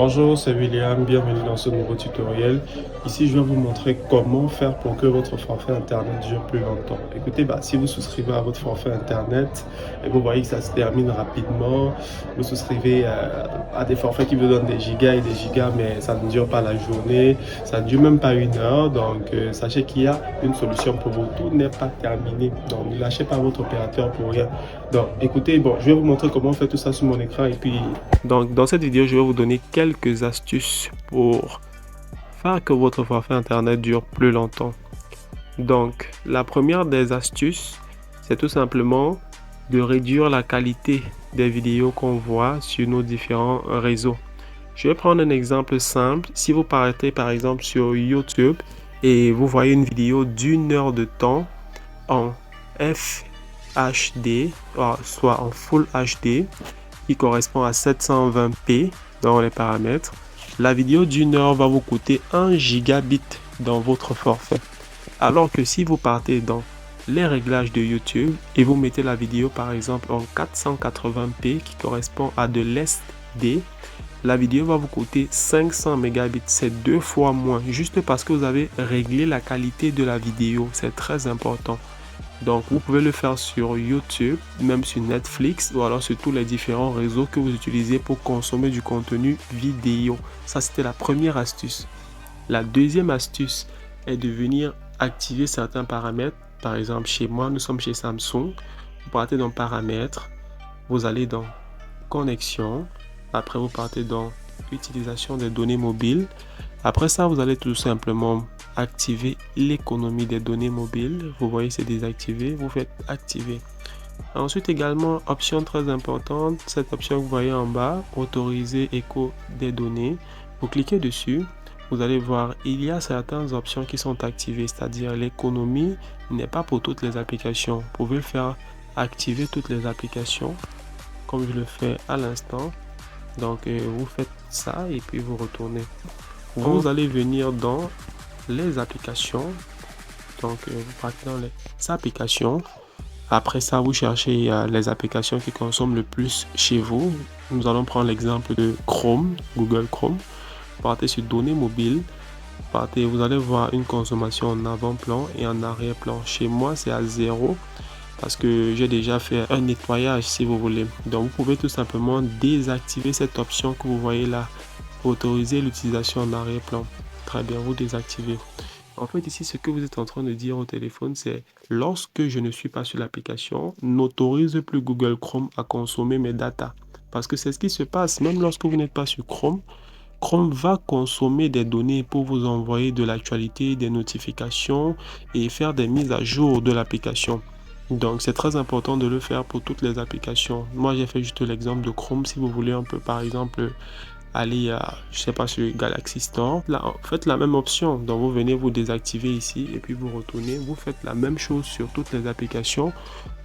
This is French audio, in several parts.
Bonjour, c'est William, bienvenue dans ce nouveau tutoriel. Ici, je vais vous montrer comment faire pour que votre forfait Internet dure plus longtemps. Écoutez, si vous souscrivez à votre forfait Internet et vous voyez que ça se termine rapidement, vous souscrivez à des forfaits qui vous donnent des gigas et des gigas, mais ça ne dure pas la journée, ça ne dure même pas une heure. Donc, sachez qu'il y a une solution pour vous. Tout n'est pas terminé. Donc, ne lâchez pas votre opérateur pour rien. Donc, écoutez, je vais vous montrer comment on fait tout ça sur mon écran et puis donc, dans cette vidéo, je vais vous donner quelques astuces pour faire que votre forfait Internet dure plus longtemps. Donc, la première des astuces, c'est tout simplement de réduire la qualité des vidéos qu'on voit sur nos différents réseaux. Je vais prendre un exemple simple. Si vous partez par exemple sur YouTube et vous voyez une vidéo d'une heure de temps en FHD, soit en Full HD, qui correspond à 720p dans les paramètres, la vidéo d'une heure va vous coûter 1 gigabit dans votre forfait. Alors que si vous partez dans les réglages de YouTube et vous mettez la vidéo par exemple en 480p qui correspond à de l'SD, la vidéo va vous coûter 500 mégabits. C'est 2 fois moins, juste parce que vous avez réglé la qualité de la vidéo. C'est très important. Donc, vous pouvez le faire sur YouTube, même sur Netflix ou alors sur tous les différents réseaux que vous utilisez pour consommer du contenu vidéo. Ça, c'était la première astuce. La deuxième astuce est de venir activer certains paramètres. Par exemple, chez moi, nous sommes chez Samsung. Vous partez dans Paramètres, vous allez dans Connexion. Après, vous partez dans Utilisation des données mobiles. Après ça, vous allez tout simplement activer l'économie des données mobiles. Vous voyez, c'est désactivé. Vous faites activer. Ensuite, également, option très importante, cette option que vous voyez en bas, autoriser écho des données. Vous cliquez dessus. Vous allez voir, il y a certaines options qui sont activées, c'est-à-dire l'économie n'est pas pour toutes les applications. Vous pouvez le faire activer toutes les applications, comme je le fais à l'instant. Donc, vous faites ça et puis vous retournez. Vous allez venir dans les applications. Donc, vous partez dans les applications. Après ça, vous cherchez les applications qui consomment le plus chez vous. Nous allons prendre l'exemple de Chrome, Google Chrome. Partez sur données mobiles. Partez, vous allez voir une consommation en avant-plan et en arrière-plan. Chez moi, c'est à 0 parce que j'ai déjà fait un nettoyage si vous voulez. Donc, vous pouvez tout simplement désactiver cette option que vous voyez là. Autoriser l'utilisation en arrière-plan. Très bien, vous désactivez. En fait, ici, ce que vous êtes en train de dire au téléphone, c'est lorsque je ne suis pas sur l'application, n'autorise plus Google Chrome à consommer mes datas. Parce que c'est ce qui se passe, même lorsque vous n'êtes pas sur Chrome, Chrome va consommer des données pour vous envoyer de l'actualité, des notifications et faire des mises à jour de l'application. Donc, c'est très important de le faire pour toutes les applications. Moi, j'ai fait juste l'exemple de Chrome. Si vous voulez, on peut par exemple aller je sais pas, sur Galaxy Store. Là, faites la même option. Donc, vous venez vous désactiver ici et puis vous retournez. Vous faites la même chose sur toutes les applications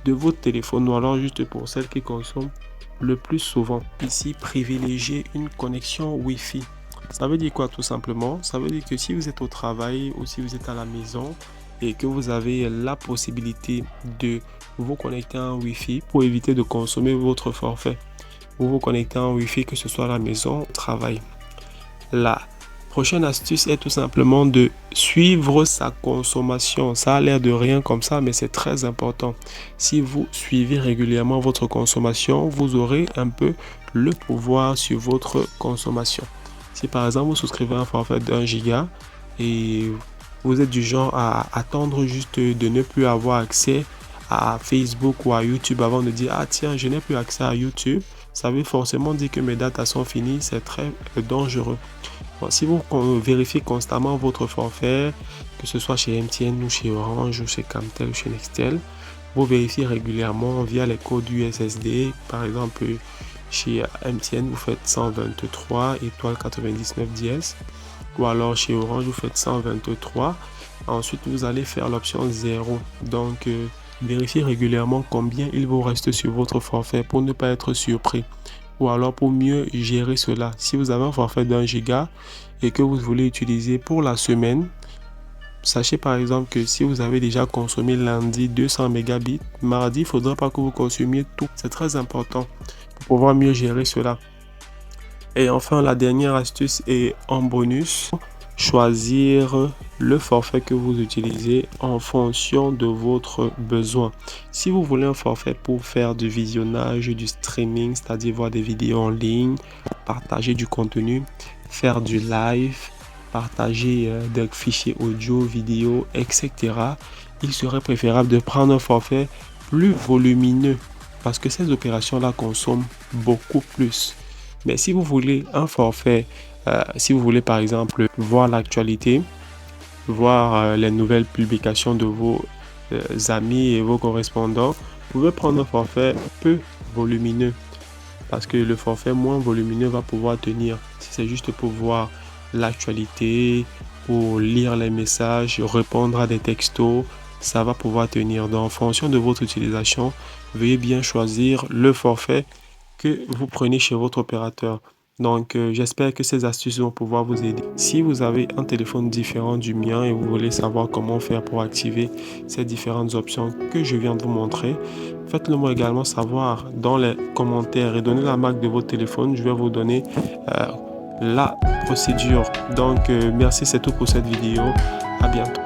de votre téléphone ou alors juste pour celles qui consomment le plus souvent. Ici, privilégier une connexion Wi-Fi. Ça veut dire quoi tout simplement? Ça veut dire que si vous êtes au travail ou si vous êtes à la maison et que vous avez la possibilité de vous connecter en Wi-Fi pour éviter de consommer votre forfait. Vous vous connectez en Wi-Fi, que ce soit à la maison ou au travail. La prochaine astuce est tout simplement de suivre sa consommation. Ça a l'air de rien comme ça, mais c'est très important. Si vous suivez régulièrement votre consommation, vous aurez un peu le pouvoir sur votre consommation. Si par exemple vous souscrivez un forfait d'1 giga et vous êtes du genre à attendre juste de ne plus avoir accès à Facebook ou à YouTube avant de dire ah tiens, je n'ai plus accès à YouTube, ça veut forcément dire que mes datas sont finies. C'est très dangereux. Bon, si vous vérifiez constamment votre forfait, que ce soit chez MTN ou chez Orange ou chez Camtel ou chez Nextel, vous vérifiez régulièrement via les codes USSD. Par exemple, chez MTN, vous faites 123 étoile 99 dièse, ou alors chez Orange, vous faites 123. Ensuite, vous allez faire l'option 0. Donc, vérifiez régulièrement combien il vous reste sur votre forfait pour ne pas être surpris. Ou alors pour mieux gérer cela, si vous avez un forfait d'1 giga et que vous voulez utiliser pour la semaine, sachez par exemple que si vous avez déjà consommé lundi 200 mégabits, mardi, il ne faudra pas que vous consumiez tout. C'est très important pour pouvoir mieux gérer cela. Et enfin, la dernière astuce est en bonus. Choisir le forfait que vous utilisez en fonction de votre besoin. Si vous voulez un forfait pour faire du visionnage, du streaming, c'est-à-dire voir des vidéos en ligne, partager du contenu, faire du live, partager des fichiers audio, vidéo, etc., il serait préférable de prendre un forfait plus volumineux parce que ces opérations-là consomment beaucoup plus. Mais si vous voulez un forfait, si vous voulez par exemple voir l'actualité, voir les nouvelles publications de vos amis et vos correspondants, vous pouvez prendre un forfait peu volumineux parce que le forfait moins volumineux va pouvoir tenir. Si c'est juste pour voir l'actualité, pour lire les messages, répondre à des textos, ça va pouvoir tenir. Donc, en fonction de votre utilisation, veuillez bien choisir le forfait que vous prenez chez votre opérateur. Donc, j'espère que ces astuces vont pouvoir vous aider. Si vous avez un téléphone différent du mien et vous voulez savoir comment faire pour activer ces différentes options que je viens de vous montrer, faites-le moi également savoir dans les commentaires et donnez la marque de votre téléphone. Je vais vous donner la procédure. Donc, merci, c'est tout pour cette vidéo. À bientôt.